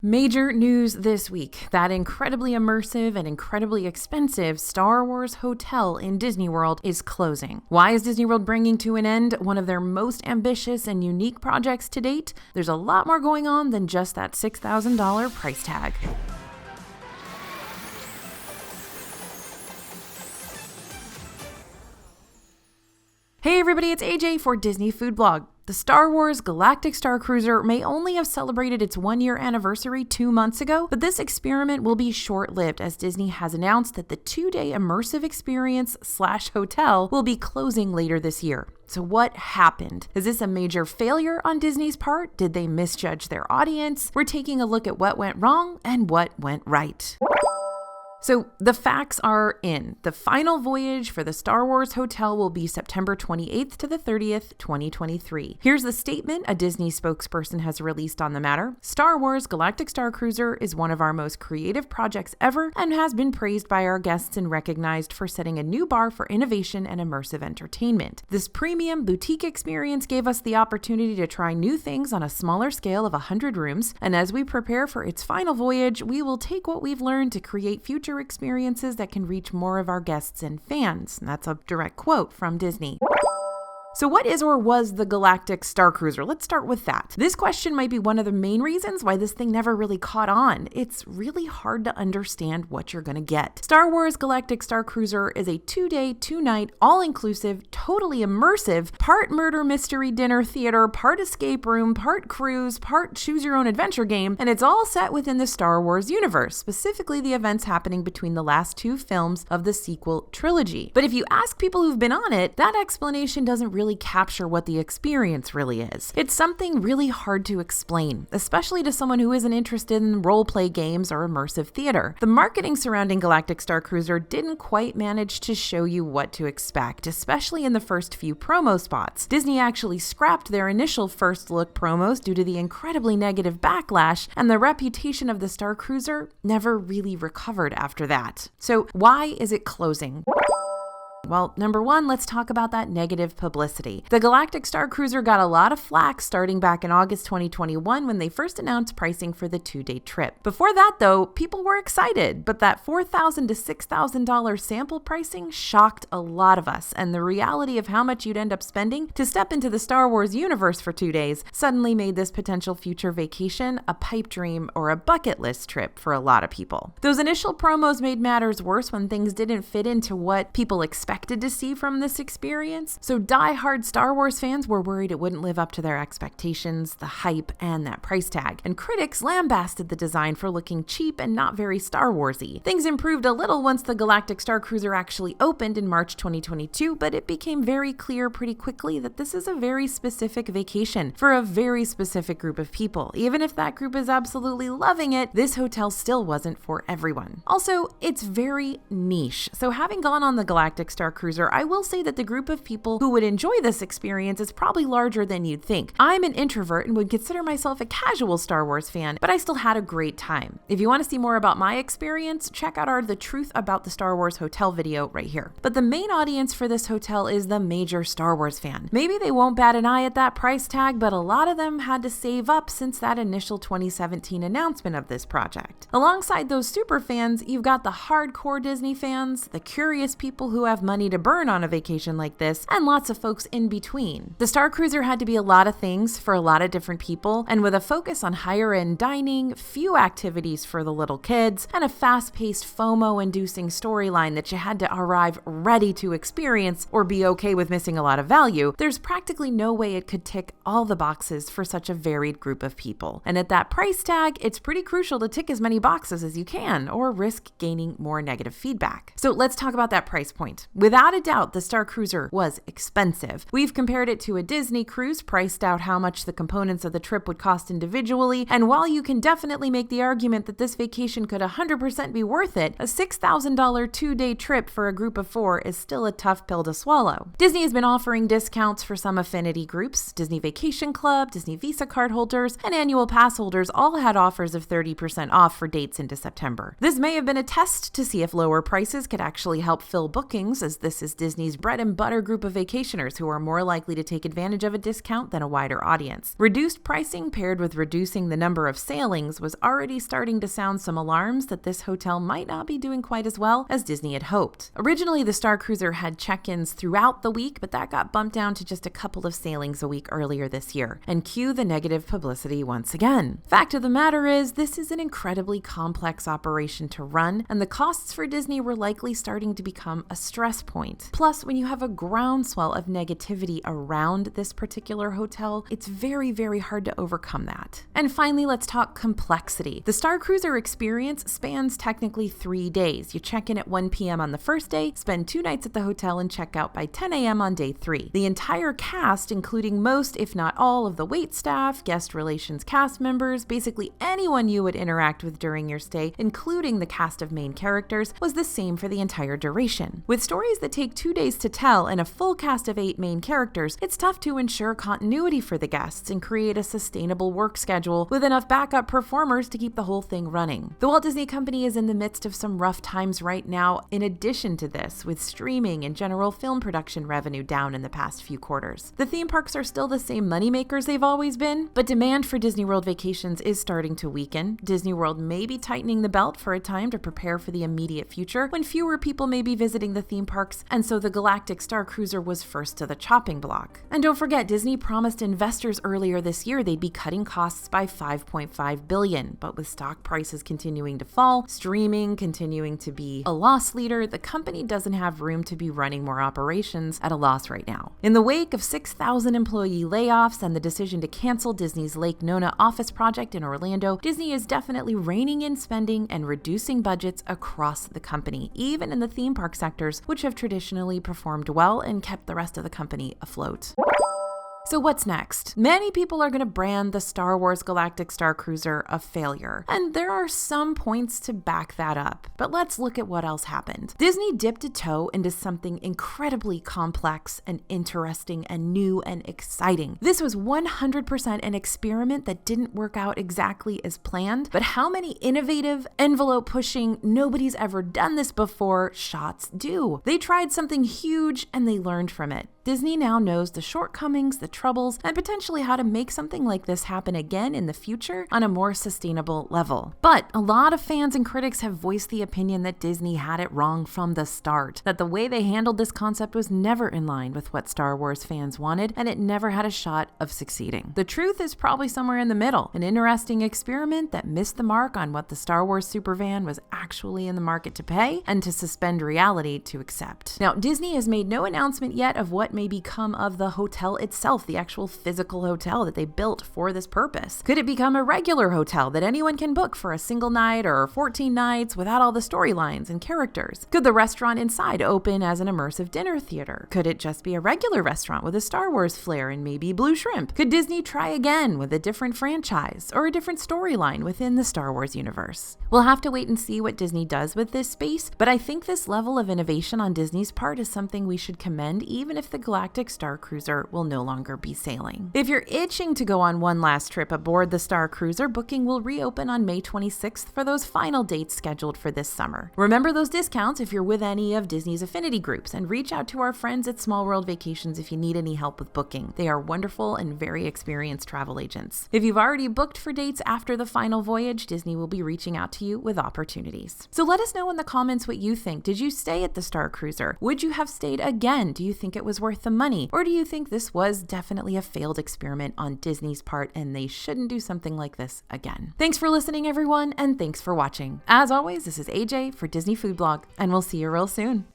Major news this week. That incredibly immersive and incredibly expensive Star Wars hotel in Disney World is closing. Why is Disney World bringing to an end one of their most ambitious and unique projects to date? There's a lot more going on than just that $6,000 price tag. Hey everybody, it's AJ for Disney Food Blog. The Star Wars Galactic Star Cruiser may only have celebrated its one-year anniversary 2 months ago, but this experiment will be short-lived as Disney has announced that the 2-day immersive experience/hotel will be closing later this year. So what happened? Is this a major failure on Disney's part? Did they misjudge their audience? We're taking a look at what went wrong and what went right. So the facts are in. The final voyage for the Star Wars Hotel will be September 28th to the 30th, 2023. Here's the statement a Disney spokesperson has released on the matter. Star Wars Galactic Star Cruiser is one of our most creative projects ever and has been praised by our guests and recognized for setting a new bar for innovation and immersive entertainment. This premium boutique experience gave us the opportunity to try new things on a smaller scale of 100 rooms, and as we prepare for its final voyage, we will take what we've learned to create future experiences that can reach more of our guests and fans. And that's a direct quote from Disney. So what is or was the Galactic Star Cruiser? Let's start with that. This question might be one of the main reasons why this thing never really caught on. It's really hard to understand what you're going to get. Star Wars Galactic Star Cruiser is a 2-day, 2-night, all-inclusive, totally immersive, part murder mystery dinner theater, part escape room, part cruise, part choose-your-own-adventure game, and it's all set within the Star Wars universe, specifically the events happening between the last 2 films of the sequel trilogy. But if you ask people who've been on it, that explanation doesn't really capture what the experience really is. It's something really hard to explain, especially to someone who isn't interested in role-play games or immersive theater. The marketing surrounding Galactic Star Cruiser didn't quite manage to show you what to expect, especially in the first few promo spots. Disney actually scrapped their initial first look promos due to the incredibly negative backlash, and the reputation of the Star Cruiser never really recovered after that. So why is it closing? Well, number one, let's talk about that negative publicity. The Galactic Star Cruiser got a lot of flack starting back in August 2021 when they first announced pricing for the 2-day trip. Before that, though, people were excited, but that $4,000 to $6,000 sample pricing shocked a lot of us, and the reality of how much you'd end up spending to step into the Star Wars universe for 2 days suddenly made this potential future vacation a pipe dream or a bucket list trip for a lot of people. Those initial promos made matters worse when things didn't fit into what people expected to see from this experience. So die-hard Star Wars fans were worried it wouldn't live up to their expectations, the hype, and that price tag. And critics lambasted the design for looking cheap and not very Star Wars-y. Things improved a little once the Galactic Star Cruiser actually opened in March 2022, but it became very clear pretty quickly that this is a very specific vacation for a very specific group of people. Even if that group is absolutely loving it, this hotel still wasn't for everyone. Also, it's very niche. So having gone on the Galactic Star Cruiser, I will say that the group of people who would enjoy this experience is probably larger than you'd think. I'm an introvert and would consider myself a casual Star Wars fan, but I still had a great time. If you want to see more about my experience, check out our The Truth About the Star Wars Hotel video right here. But the main audience for this hotel is the major Star Wars fan. Maybe they won't bat an eye at that price tag, but a lot of them had to save up since that initial 2017 announcement of this project. Alongside those super fans, you've got the hardcore Disney fans, the curious people who have money to burn on a vacation like this, and lots of folks in between. The Star Cruiser had to be a lot of things for a lot of different people, and with a focus on higher-end dining, few activities for the little kids, and a fast-paced FOMO-inducing storyline that you had to arrive ready to experience or be okay with missing a lot of value, there's practically no way it could tick all the boxes for such a varied group of people. And at that price tag, it's pretty crucial to tick as many boxes as you can, or risk gaining more negative feedback. So let's talk about that price point. Without a doubt, the Star Cruiser was expensive. We've compared it to a Disney cruise, priced out how much the components of the trip would cost individually, and while you can definitely make the argument that this vacation could 100% be worth it, a $6,000 2-day trip for a group of 4 is still a tough pill to swallow. Disney has been offering discounts for some affinity groups. Disney Vacation Club, Disney Visa card holders, and annual pass holders all had offers of 30% off for dates into September. This may have been a test to see if lower prices could actually help fill bookings, as this is Disney's bread and butter group of vacationers who are more likely to take advantage of a discount than a wider audience. Reduced pricing paired with reducing the number of sailings was already starting to sound some alarms that this hotel might not be doing quite as well as Disney had hoped. Originally, the Star Cruiser had check-ins throughout the week, but that got bumped down to just a couple of sailings a week earlier this year. And cue the negative publicity once again. Fact of the matter is, this is an incredibly complex operation to run, and the costs for Disney were likely starting to become a stress point. Plus, when you have a groundswell of negativity around this particular hotel, it's very, very hard to overcome that. And finally, let's talk complexity. The Star Cruiser experience spans technically 3 days. You check in at 1 p.m. on the first day, spend 2 nights at the hotel, and check out by 10 a.m. on day 3. The entire cast, including most, if not all, of the wait staff, guest relations cast members, basically anyone you would interact with during your stay, including the cast of main characters, was the same for the entire duration. With stories that take 2 days to tell and a full cast of 8 main characters, it's tough to ensure continuity for the guests and create a sustainable work schedule with enough backup performers to keep the whole thing running. The Walt Disney Company is in the midst of some rough times right now, in addition to this, with streaming and general film production revenue down in the past few quarters. The theme parks are still the same moneymakers they've always been, but demand for Disney World vacations is starting to weaken. Disney World may be tightening the belt for a time to prepare for the immediate future when fewer people may be visiting the theme parks, and so the Galactic Star Cruiser was first to the chopping block. And don't forget, Disney promised investors earlier this year they'd be cutting costs by $5.5 billion, but with stock prices continuing to fall, streaming continuing to be a loss leader, the company doesn't have room to be running more operations at a loss right now. In the wake of 6,000 employee layoffs and the decision to cancel Disney's Lake Nona office project in Orlando, Disney is definitely reining in spending and reducing budgets across the company, even in the theme park sectors, which have traditionally performed well and kept the rest of the company afloat. So what's next? Many people are going to brand the Star Wars Galactic Star Cruiser a failure, and there are some points to back that up. But let's look at what else happened. Disney dipped a toe into something incredibly complex and interesting and new and exciting. This was 100% an experiment that didn't work out exactly as planned, but how many innovative, envelope-pushing, nobody's ever done this before shots do? They tried something huge and they learned from it. Disney now knows the shortcomings, the troubles, and potentially how to make something like this happen again in the future on a more sustainable level. But a lot of fans and critics have voiced the opinion that Disney had it wrong from the start, that the way they handled this concept was never in line with what Star Wars fans wanted, and it never had a shot of succeeding. The truth is probably somewhere in the middle, an interesting experiment that missed the mark on what the Star Wars superfan was actually in the market to pay and to suspend reality to accept. Now, Disney has made no announcement yet of what may become of the hotel itself, the actual physical hotel that they built for this purpose. Could it become a regular hotel that anyone can book for a single night or 14 nights without all the storylines and characters? Could the restaurant inside open as an immersive dinner theater? Could it just be a regular restaurant with a Star Wars flair and maybe blue shrimp? Could Disney try again with a different franchise or a different storyline within the Star Wars universe? We'll have to wait and see what Disney does with this space, but I think this level of innovation on Disney's part is something we should commend, even if the Galactic Star Cruiser will no longer be sailing. If you're itching to go on one last trip aboard the Star Cruiser, booking will reopen on May 26th for those final dates scheduled for this summer. Remember those discounts if you're with any of Disney's affinity groups, and reach out to our friends at Small World Vacations if you need any help with booking. They are wonderful and very experienced travel agents. If you've already booked for dates after the final voyage, Disney will be reaching out to you with opportunities. So let us know in the comments what you think. Did you stay at the Star Cruiser? Would you have stayed again? Do you think it was worth the money? Or do you think this was definitely a failed experiment on Disney's part and they shouldn't do something like this again? Thanks for listening, everyone, and thanks for watching. As always, this is AJ for Disney Food Blog, and we'll see you real soon.